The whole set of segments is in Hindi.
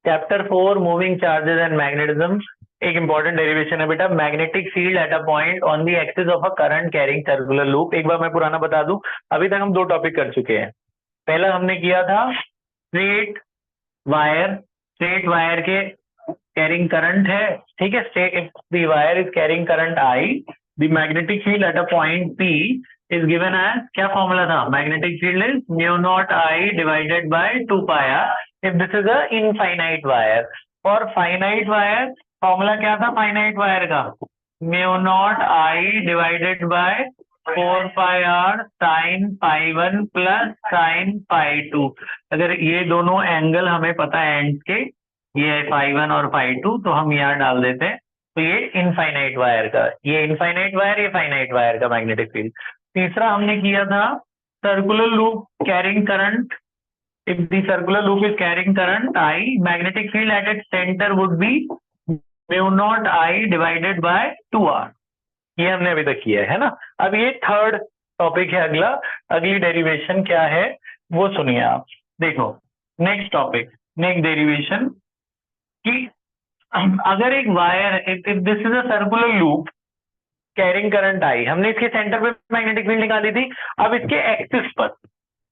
Chapter 4 moving charges and magnetism. एक इंपॉर्टेंट डेरिवेशन है बेटा, magnetic field at a point on the axis of a current carrying circular loop. एक बार मैं पुराना बता दूं, अभी तक हम दो टॉपिक कर चुके हैं। पहला हमने किया था स्ट्रेट वायर के कैरिंग करंट है, ठीक है। Straight the wire is carrying current I, the magnetic field at a point P is given as, क्या फॉर्मूला था? Magnetic field is mu naught I divided by 2 pi r if this is a infinite wire. और फाइनाइट वायर फॉर्मूला क्या था फाइनाइट वायर का? Mu naught I divided by 4 pi r sine pi 1 plus sine pi 2। अगर ये दोनों एंगल हमें पता है एंड के, ये है फाई 1 और फाई 2, तो हम यहाँ डाल देते हैं। तो ये इनफाइनाइट वायर का, ये इनफाइनाइट वायर, ये फाइनाइट वायर का मैग्नेटिक फील्ड। तीसरा हमने किया था circular loop carrying current. If the circular loop is carrying current I, magnetic field at its centre would be mu naught I divided bye 2r। ये हमने अभी तक किया है ना। अब ये थर्ड टॉपिक है अगला। अगली डेरिवेशन क्या है वो सुनिए आप। देखो नेक्स्ट टॉपिक, नेक्स्ट डेरिवेशन कि अगर एक wire, if this is a circular loop carrying current आई, हमने इसके सेंटर पे मैग्नेटिक फील्ड निकाली थी। अब इसके एक्सिस पर,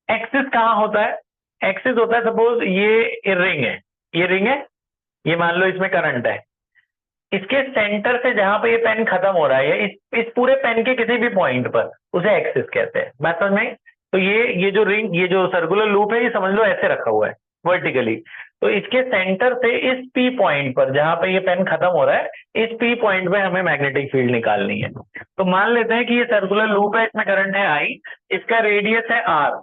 एक्सिस कहाँ होता है? एक्सिस होता है, सपोज ये रिंग है, ये रिंग है, ये मान लो इसमें करंट है। इसके सेंटर से जहां पे ये पेन खत्म हो रहा है, इस पूरे पेन के किसी भी पॉइंट पर, उसे एक्सिस कहते हैं। बात समझ में? तो ये जो रिंग, ये जो सर्कुलर लूप है, ये समझ लो ऐसे रखा हुआ है वर्टिकली। तो इसके सेंटर से इस पी पॉइंट पर, जहां पे ये पेन खत्म हो रहा है, इस पी पॉइंट पे हमें मैग्नेटिक फील्ड निकालनी है। तो मान लेते हैं कि ये सर्कुलर लूप है, इसमें करंट है आई, इसका रेडियस है आर।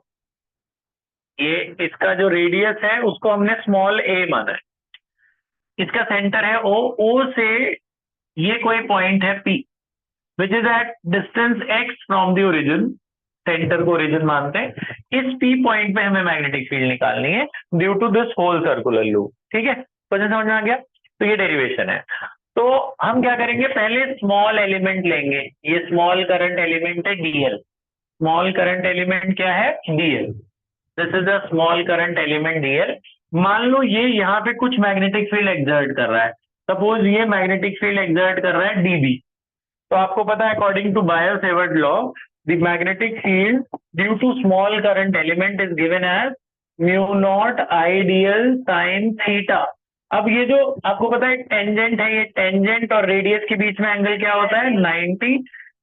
ये इसका जो रेडियस है उसको हमने स्मॉल ए माना है। इसका सेंटर है ओ, ओ से ये कोई पॉइंट है P which is at distance x from the origin, centre को ओरिजिन मानते हैं। इस पी पॉइंट पे हमें मैग्नेटिक फील्ड निकालनी है due to this whole circular loop, ठीक है। क्वेश्चन समझ में आ गया? तो ये डेरिवेशन है। तो हम क्या करेंगे, पहले स्मॉल एलिमेंट लेंगे। ये स्मॉल करंट एलिमेंट है डीएल। स्मॉल करंट एलिमेंट क्या है? DL. This is a small current element DL. मान लो ये यहाँ पे कुछ मैग्नेटिक फील्ड एक्सर्ट कर रहा है, सपोज ये मैग्नेटिक फील्ड एक्सर्ट कर रहा है डीबी। तो आपको पता है according to Biot Savart law, the magnetic field due to small current element is given as mu naught I dl sine theta. अब ये जो आपको पता है टेंजेंट है, ये टेंजेंट और रेडियस के बीच में एंगल क्या होता है? 90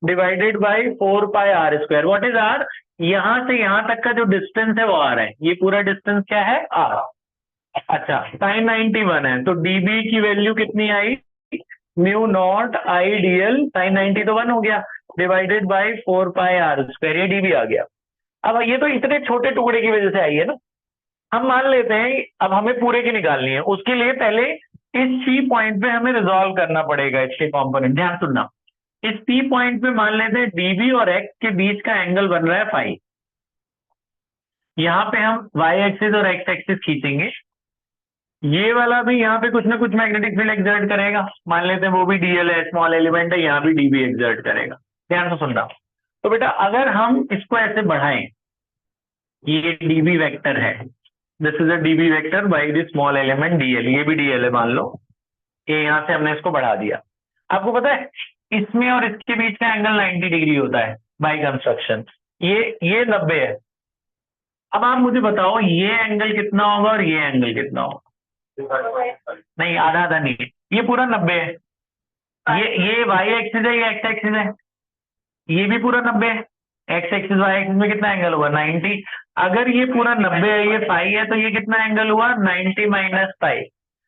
divided by 4 pi r square. What is r? यहां से यहां तक का जो डिस्टेंस है वो आर है। ये पूरा डिस्टेंस क्या है? आर। अच्छा, साइन 91 है, तो डीबी की वैल्यू कितनी आई? म्यू नॉट आइडियल साइन 90 तो 1 हो गया, divided by 4 pi r square, ये डीबी आ गया। अब ये तो इतने छोटे टुकड़े की वजह से आई है ना। हम मान लेते हैं अब हमें पूरे की निकालनी है, उसके लिए पहले इस सी पॉइंट पे हमें रिजॉल्व करना पड़ेगा इसके कंपोनेंट। ध्यान सुनना, इस पी पॉइंट पे मान लेते हैं डीबी और एक्स के बीच का एंगल बन रहा है फाई। यहाँ पे हम वाई एक्सिस और एक्स एक्सिस खींचेंगे। ये वाला भी यहाँ पे कुछ ना कुछ मैग्नेटिक फील्ड एक्सर्ट करेगा, मान लेते हैं वो भी डीएल है, स्मॉल एलिमेंट है, यहाँ भी डीबी एक्सर्ट करेगा। ध्यान से सुनना। तो बेटा अगर हम इसको ऐसे बढ़ाएं, ये डीबी वेक्टर है, this is a dB vector by the small element DL, ये भी डीएल है मान लो, ये यहाँ से हमने इसको बढ़ा दिया। आपको पता है इसमें और इसके बीच का एंगल 90 डिग्री होता है बाय कंस्ट्रक्शन, ये 90 है। अब आप मुझे बताओ ये एंगल कितना होगा और ये एंगल कितना होगा? नहीं, आधा आधा नहीं है, ये पूरा 90 है। ये वाई एक्सिस है, ये एक्स एक्सिस है, ये भी पूरा 90 है। एक्स एक्सिस वाई एक्सिस में कितना एंगल हुआ? 90। अगर ये पूरा 90 है, ये फाई है, तो ये कितना एंगल हुआ? 90 माइनस फाई।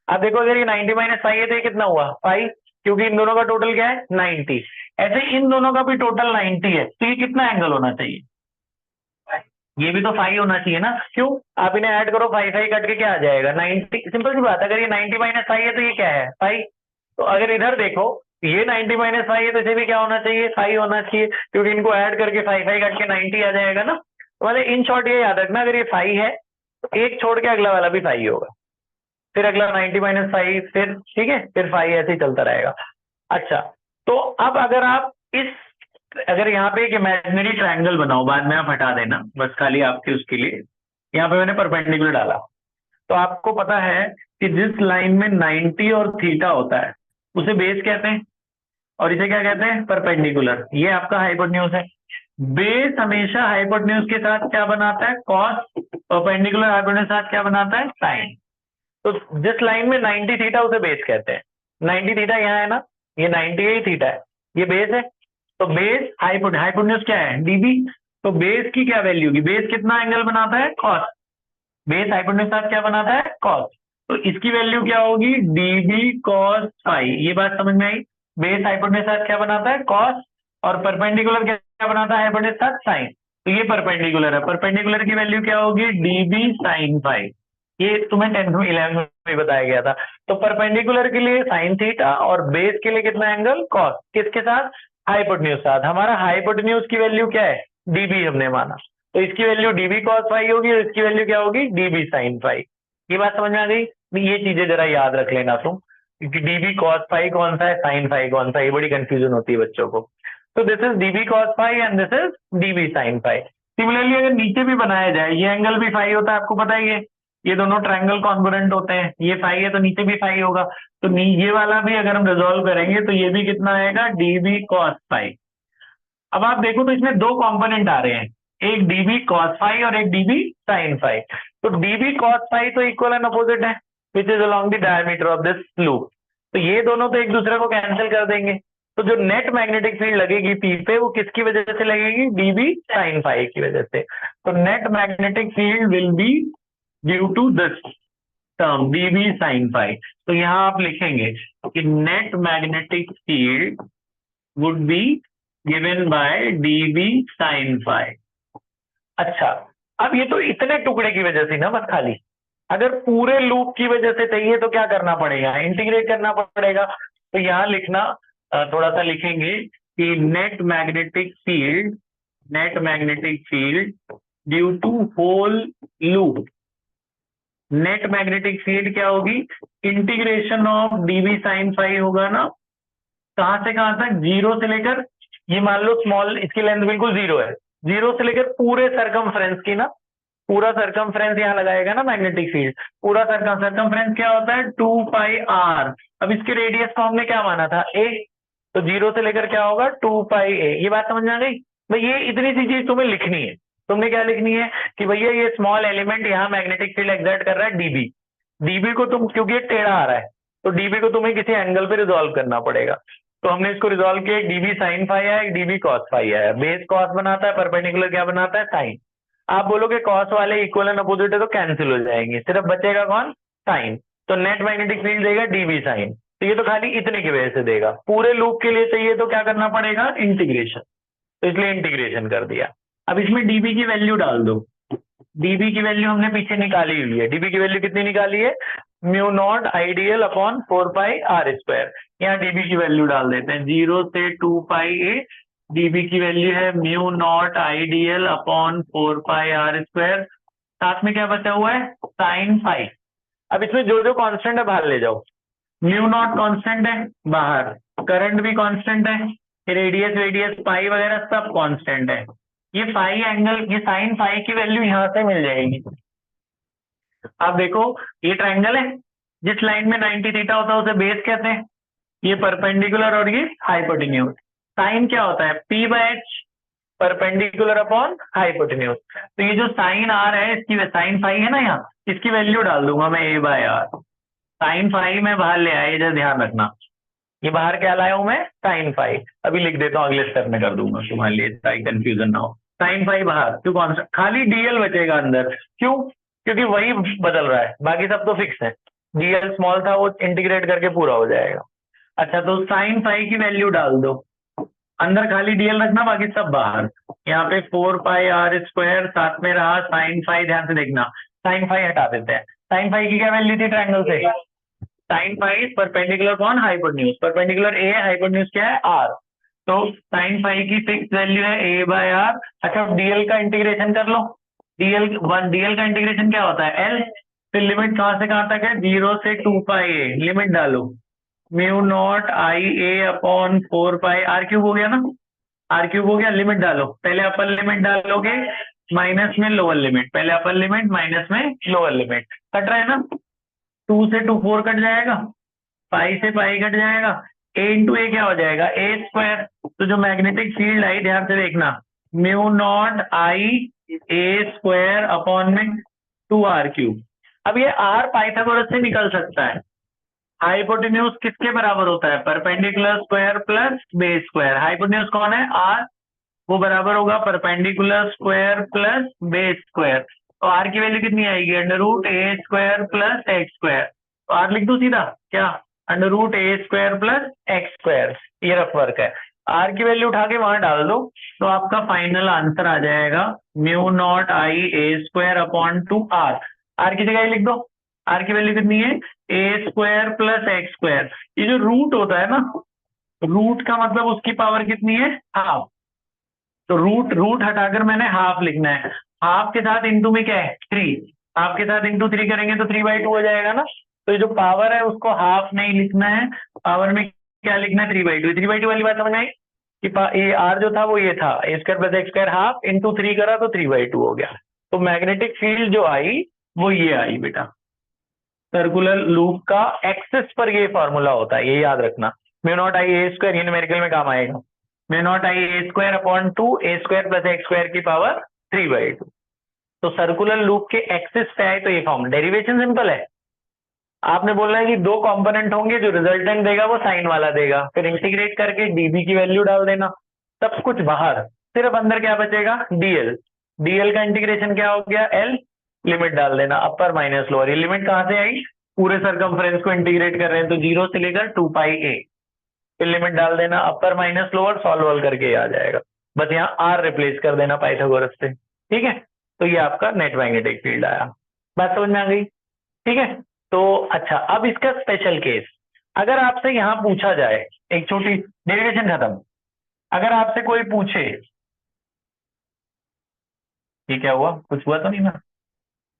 अब देखो अगर ये 90 माइनस फाई है तो ये कितना हुआ? फाई, क्योंकि इन दोनों का टोटल क्या है? 90। ऐसे इन दोनों का भी टोटल 90 है, तो ये कितना एंगल होना चाहिए? ये भी तो फाई होना चाहिए ना। क्यों? आप इन्हें ऐड करो, फाई फाई कट के क्या आ जाएगा? 90। सिंपल सी बात है, अगर ये 90 माइनस फाई है तो ये क्या है? फाई। तो अगर इधर देखो, ये 90 माइनस फाई है तो इसे भी क्या होना चाहिए? फाई होना चाहिए, क्योंकि इनको ऐड करके फाई फाई कट के 90 आ जाएगा ना। तो मतलब इन शॉर्ट ये याद रखना, अगर ये फाई है तो एक छोड़ के अगला वाला भी फाई होगा, फिर अगला 90 माइनस फाई, फिर ठीक है, फिर फाई, ऐसे ही चलता रहेगा। अच्छा, तो अब अगर आप अगर यहाँ पे एक इमेजिनरी ट्रायंगल बनाओ, बाद में आप हटा देना, बस खाली आपके उसके लिए। यहाँ पे मैंने परपेंडिकुलर डाला। तो आपको पता है कि जिस लाइन में 90 और थीटा होता है उसे बेस कहते हैं, और इसे क्या कहते हैं, परपेंडिकुलर। ये आपका हाइपोटेन्यूज है। बेस हमेशा हाइपोटेन्यूज के साथ क्या बनाता है, कॉस। परपेंडिकुलर हाइपोटेन्यूज के साथ क्या बनाता है, साइन। तो जिस लाइन में 90 थीटा उसे बेस कहते हैं। 90 थीटा यहाँ है ना, ये 98 थीटा है, ये बेस है। तो बेस हाइपोटेन्यूज क्या है, डीबी। तो बेस की क्या वैल्यू होगी, बेस कितना एंगल बनाता है, कॉस। बेस हाइपोटेन्यूज के साथ क्या बनाता है, कॉस। तो इसकी वैल्यू क्या होगी, डीबी कॉस फाई। ये बात समझ में आई। बेस हाइपोटेन्यूज के साथ क्या बनाता है, कॉस, और परपेंडिकुलर क्या बनाता है, हाइपोटेन्यूज के साथ साइन। तो ये परपेंडिकुलर है, परपेंडिकुलर की वैल्यू क्या होगी, डीबी साइन फाई। ये तुम्हें 10th में 11th में बताया गया था। तो परपेंडिकुलर के लिए साइन थीटा और बेस के लिए कितना एंगल, कॉस। किसके साथ, हाइपोटेन्यूज साथ। हमारा हाइपोटेन्यूज की वैल्यू क्या है, डीबी हमने माना। तो इसकी वैल्यू डीबी कॉस फाई होगी और इसकी वैल्यू क्या होगी, डीबी साइन फाई। ये बात समझ में आ गई। ये चीजें जरा याद रख लेना तुम, क्योंकि डीबी कॉस फाई कौन सा है, साइन फाई कौन सा है, ये बड़ी कंफ्यूजन होती है बच्चों को। तो this is dB cos phi and this is dB sine phi. Similarly अगर नीचे भी बनाया जाए, ये एंगल भी फाई होता है, आपको पता ही है। ये दोनों ट्रायंगल कॉन्ग्रुएंट होते हैं, ये फाई है तो नीचे भी फाई होगा। तो ये वाला भी अगर हम रिजोल्व करेंगे तो ये भी कितना आएगा, डीबी कॉस फाई। अब आप देखो तो इसमें दो कंपोनेंट आ रहे हैं, एक डीबी कॉस फाई और एक डीबी साइन फाई। तो डीबी कॉस फाई तो इक्वल एंड अपोजिट है, which is along the diameter of this loop. तो ये दोनों तो एक दूसरे को कैंसिल कर देंगे। तो जो नेट मैग्नेटिक फील्ड लगेगी पी पे, वो किसकी वजह से लगेगी, डीबी साइन फाई की वजह से। तो net magnetic field will be due to this term dB sine phi. तो यहां आप लिखेंगे कि net magnetic field would be given by dB sine phi. अच्छा, अब ये तो इतने टुकड़े की वजह से ना, बस खाली। अगर पूरे लूप की वजह से चाहिए तो क्या करना पड़ेगा, इंटीग्रेट करना पड़ेगा। तो यहां लिखना, थोड़ा सा लिखेंगे कि net magnetic field due to whole loop. Net magnetic field क्या होगी, integration of dB sine phi होगा ना, कहां से कहां तक, जीरो से लेकर, ये मान लो स्मॉल, इसकी लेंथ बिल्कुल जीरो है, जीरो से लेकर पूरे सरकमफ्रेंस की ना, पूरा सरकमफ्रेंस यहां लगाएगा ना मैग्नेटिक फील्ड। पूरा सरकमफ्रेंस क्या होता है, 2 पाई आर। अब इसके रेडियस को हमने क्या माना था, ए। तो जीरो से लेकर क्या होगा, 2 पाई ए। ये बात समझ में आ गई भाई। ये इतनी सी चीज तुम्हें लिखनी है। तुमने क्या लिखनी है कि भैया ये स्मॉल एलिमेंट यहाँ मैग्नेटिक फील्ड एक्सर्ट कर रहा है, डीबी। डीबी को तुम, क्योंकि ये टेढ़ा आ रहा है, तो डीबी को तुम्हें किसी एंगल पे रिजोल्व करना पड़ेगा। तो हमने इसको रिजोल्व किया, एक डीबी साइन फाई है, एक डीबी कॉस फाई है। बेस कॉस बनाता है, परपेंडिकुलर क्या बनाता है, साइन। आप बोलोगे कॉस वाले इक्वल एंड अपोजिट है तो कैंसिल हो जाएंगे, सिर्फ बचेगा कौन, साइन। तो नेट मैग्नेटिक फील्ड देगा डीबी साइन। तो ये तो खाली इतने की वजह से देगा। पूरे लूप के लिए चाहिए तो क्या करना पड़ेगा, इंटीग्रेशन। तो इसलिए इंटीग्रेशन कर दिया। अब इसमें डीबी की वैल्यू डाल दो। डीबी की वैल्यू हमने पीछे निकाली हुई है। डीबी की वैल्यू कितनी निकाली है, mu naught I dl upon 4 pi r square. यहाँ डीबी की वैल्यू डाल देते हैं, 0 से 2 पाई ए। डीबी की वैल्यू है mu naught I dl upon 4 pi r square. साथ में क्या बचा हुआ है, साइन फाई। अब इसमें जो जो कांस्टेंट है बाहर ले जाओ। म्यू नॉट कांस्टेंट है बाहर, करंट भी कांस्टेंट है, रेडियस रेडियस पाई वगैरह सब कांस्टेंट है। ये फाई एंगल, ये साइन फाई की वैल्यू यहां से मिल जाएगी। आप देखो, ये ट्रायंगल है, जिस लाइन में 90 थीटा होता है उसे बेस कहते हैं। ये परपेंडिकुलर और ये हाइपोटेन्यूज। साइन क्या होता है, P by H, perpendicular upon hypotenuse. तो ये जो साइन आर है, इसकी साइन फाई है ना यहाँ, इसकी वैल्यू डाल दूंगा मैं ए बाय आर। साइन फाई में बाहर ले आया, इधर ध्यान रखना, ये बाहर क्या लाया हूं मैं, साइन फाई। अभी लिख देता हूँ, अगले स्टेप में कर दूंगा तुम्हारे लिए, ताकि कंफ्यूजन ना हो। साइन फाई बाहर, क्यों, कौन सा, खाली डीएल बचेगा अंदर। क्यों, क्योंकि वही बदल रहा है, बाकी सब तो फिक्स है। डीएल स्मॉल था, वो इंटीग्रेट करके पूरा हो जाएगा। अच्छा, तो साइन फाई की वैल्यू डाल दो, अंदर खाली डीएल रखना, बाकी सब बाहर। यहाँ पे 4 पाई आर स्क्वायर, साथ में रहा साइन फाई। ध्यान से देखना, साइन फाई हटा देते हैं। साइन फाई की क्या वैल्यू थी ट्रायंगल से, साइन फाई परपेंडिकुलर कौन, हाइपोटेन्यूज। परपेंडिकुलर ए है, हाइपोटेन्यूज क्या है, आर। तो साइन फाई की फिक्स वैल्यू है ए बाय आर। अच्छा, डीएल का इंटीग्रेशन कर लो। डीएल का इंटीग्रेशन क्या होता है, एल। फिर लिमिट कहां से कहां तक है, 0 से 2 पाई ए। लिमिट डालो, mu naught I a upon 4 pi r cube हो गया ना, आर क्यूब हो गया। लिमिट डालो, पहले अपर लिमिट डालोगे माइनस में लोअर लिमिट, पहले अपर लिमिट माइनस में लोअर लिमिट, कट रहा है ना, 2 से 2 4 कट जाएगा, पाई से पाई कट जाएगा, a इंटू ए क्या हो जाएगा ए स्क्वायर। तो जो मैग्नेटिक फील्ड आई ध्यान से देखना, mu naught I A square upon में 2r³। अब ये r पाइथागोरस से निकल सकता है। हाइपोटेन्यूज किसके बराबर होता है, perpendicular square plus base square. Hypotenuse कौन है r, वो बराबर होगा perpendicular square plus base square. तो r की वैल्यू कितनी आएगी, √a square plus x square. तो r लिख दो सीधा क्या, √a square plus x square. ये रफ वर्क है, r की वैल्यू उठा के वहां डाल दो, तो आपका फाइनल आंसर आ जाएगा mu naught I A square upon 2r। r की जगह लिख दो, r की वैल्यू कितनी है a square plus x square. ये जो रूट होता है ना, रूट का मतलब उसकी पावर कितनी है, हाफ। तो रूट रूट हटाकर मैंने हाफ लिखना है, हाफ के साथ इंटू में क्या है 3, हाफ के साथ इंटू 3 करेंगे तो 3/2 हो जाएगा ना। तो ये जो पावर है उसको हाफ नहीं लिखना है, पावर में क्या लिखना है 3/2। 3/2 वाली बात समझ आई कि ये आर जो था वो ये था a square plus x square, half into 3 करा तो 3/2 हो गया। तो मैग्नेटिक फील्ड जो आई वो ये आई बेटा। सर्कुलर लूप का एक्सिस पर ये फॉर्मूला होता है, ये याद रखना। Mu naught I A square, ये न्यूमेरिकल में काम आएगा, mu naught I A square upon 2 A square plus x square की पावर 3/2। तो सर्कुलर लूप के एक्सिस पे आए तो ये फॉर्म, डेरिवेशन सिंपल है। आपने बोलना है कि 2 कंपोनेंट होंगे, जो रिजल्टेंट देगा वो साइन वाला देगा, फिर इंटीग्रेट करके डीबी की वैल्यू डाल देना, सब कुछ बाहर, सिर्फ अंदर क्या बचेगा डीएल। डीएल का इंटीग्रेशन क्या हो गया एल, लिमिट डाल देना अपर माइनस लोअर। ये लिमिट कहां से आई, पूरे सरकमफ्रेंस को इंटीग्रेट कर रहे हैं तो 0 से लेकर 2πa, फिर लिमिट डाल देना अपर माइनस लोअर, सॉल्व करके आ जाएगा। बस यहाँ आर रिप्लेस कर देना पाइथागोरस से, ठीक है। तो ये आपका नेट मैग्नेटिक फील्ड आया, बात समझ में आ गई, ठीक है। तो अच्छा, अब इसका स्पेशल केस, अगर आपसे यहां पूछा जाए, एक छोटी डेरिवेशन खत्म, अगर आपसे कोई पूछे, ये क्या हुआ, कुछ हुआ तो नहीं ना,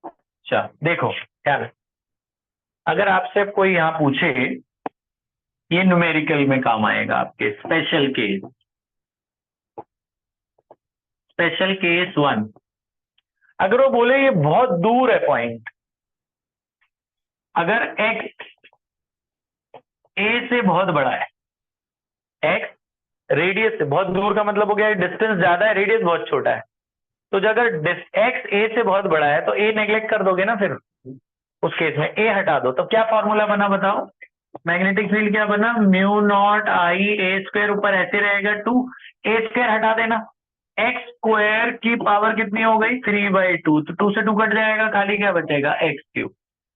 अच्छा देखो क्या है, अगर आपसे कोई यहां पूछे, ये न्यूमेरिकल में काम आएगा आपके, स्पेशल केस, स्पेशल केस 1, अगर वो बोले ये बहुत दूर है पॉइंट, अगर x a से बहुत बड़ा है, x रेडियस से बहुत दूर का मतलब हो गया डिस्टेंस ज्यादा है, रेडियस बहुत छोटा है। तो जो अगर x a से बहुत बड़ा है तो a नेग्लेक्ट कर दोगे ना, फिर उस केस में a हटा दो, तो क्या फॉर्मूला बना बताओ, मैग्नेटिक फील्ड क्या बना, mu naught I A square, ऊपर ऐसे रहेगा 2, ए स्क्वायर हटा देना, एक्स स्क्वायर की पावर कितनी हो गई 3/2, तो 2 से 2 कट जाएगा, खाली क्या बचेगा x³।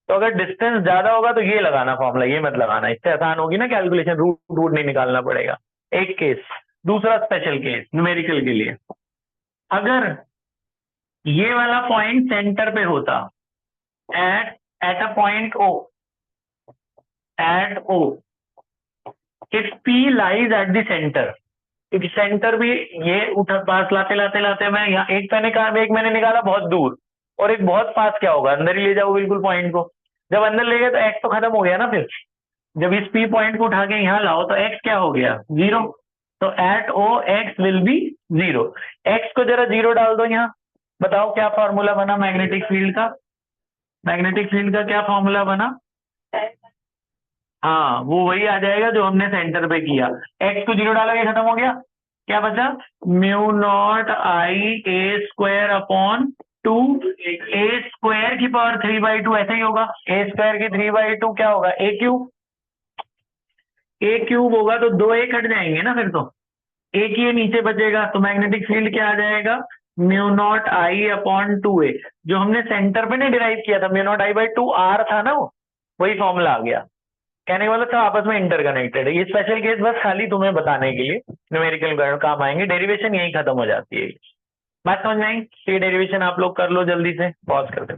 तो अगर डिस्टेंस ज्यादा होगा तो ये लगाना फॉर्मूला, ये मत लगाना, इससे आसान होगी ना कैलकुलेशन, रूट रूट नहीं निकालना पड़ेगा। एक केस, दूसरा स्पेशल केस न्यूमेरिकल के लिए, अगर ये वाला पॉइंट सेंटर पे होता, at a point O, at O, if P lies at the centre, क्योंकि सेंटर भी ये उठा पास लाते लाते लाते मैं यहाँ एक मैंने निकाला बहुत दूर, और एक बहुत पास क्या होगा, अंदर ही ले जाओ बिल्कुल पॉइंट को, जब अंदर ले गए तो x तो खत्म हो गया ना, फिर जब इस P पॉइंट को उठा के यहाँ लाओ तो x क्या हो गया 0। तो at O x will be 0, x को जरा 0 डाल दो यहाँ, बताओ क्या फॉर्मूला बना मैग्नेटिक फील्ड का, मैग्नेटिक फील्ड का क्या फॉर्मूला बना, हाँ वो वही आ जाएगा जो हमने सेंटर पे किया, x को 0 डाला, खत्म हो गया, क्या बचा mu naught I A square upon 2 A square की पावर 3/2, ऐसे ही होगा, ए स्क्वायर की 3/2 क्या होगा a³ होगा, तो 2 a कट जाएंगे ना, फिर तो एक ही नीचे बचेगा, तो मैग्नेटिक फील्ड क्या आ जाएगा म्यू नॉट आई अपॉन 2a, जो हमने सेंटर पे नहीं डिराइव किया था, म्यू नॉट आई/2 r था ना, वो वही फॉर्मूला आ गया। कहने वाला था आपस में इंटरकनेक्टेड है, ये स्पेशल केस बस खाली तुम्हें बताने के लिए, न्यूमेरिकल काम आएंगे, डेरिवेशन यही खत्म हो जाती है। बात समझ में आई, ये डेरिवेशन आप लोग कर लो जल्दी से, पॉज कर दो।